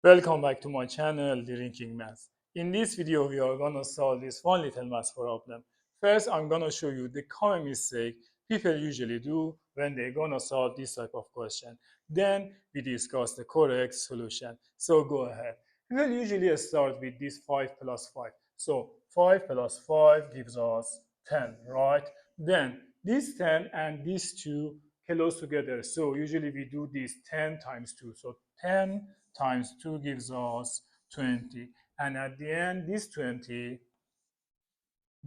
Welcome back to my channel, Drinking Math. In this video, we are going to solve this one little math problem. First, I'm going to show you the common mistake people usually do when they're going to solve this type of question. Then we discuss the correct solution. So go ahead. We will usually start with this 5 plus 5. So 5 plus 5 gives us 10, right? Then this 10 and these 2 close together. So usually we do this 10 times 2. So 10 times 2 gives us 20. And at the end, this 20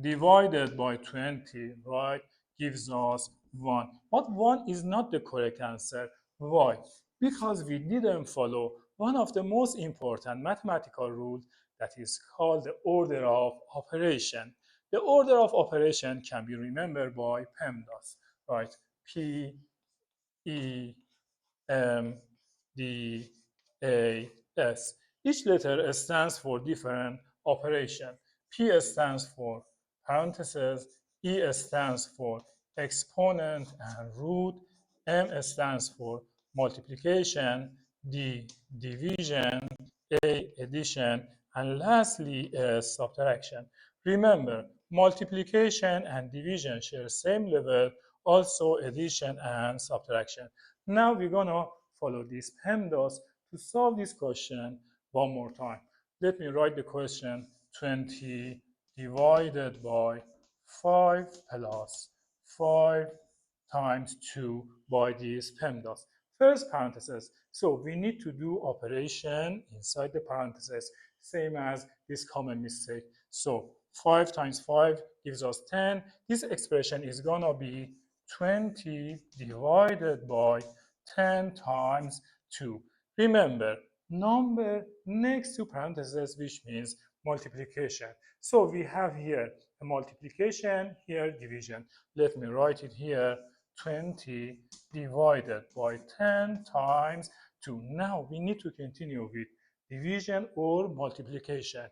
divided by 20, right, gives us 1. But 1 is not the correct answer. Why? Because we didn't follow one of the most important mathematical rules that is called the order of operation. The order of operation can be remembered by PEMDAS, right? P, E, M, D, A, S. Each letter stands for different operation. P stands for parentheses, E stands for exponent and root, M stands for multiplication, D division, A addition, and lastly S subtraction. Remember, multiplication and division share same level, also addition and subtraction. Now we're gonna follow this PEMDAS to solve this question one more time. Let me write the question: 20 divided by 5 plus 5 times 2 by this PEMDAS. First parenthesis. So we need to do operation inside the parentheses, same as this common mistake. So 5 times 5 gives us 10. This expression is gonna be 20 divided by 10 times 2. Remember, number next to parentheses, which means multiplication. So we have here a multiplication, here division. Let me write it here, 20 divided by 10 times 2. Now we need to continue with division or multiplication.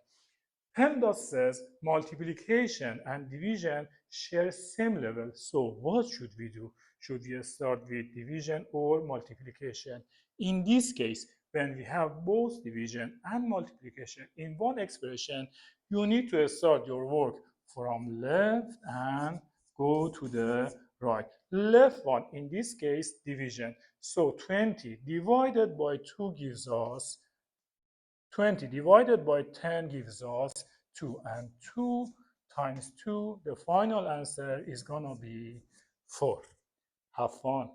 PEMDAS says multiplication and division share same level. So what should we do? Should we start with division or multiplication? In this case, when we have both division and multiplication in one expression, you need to start your work from left and go to the right. Left one, in this case, division. So 20 divided by 2 gives us 20 divided by 10 gives us 2, and 2 times 2, the final answer is going to be 4. Have fun.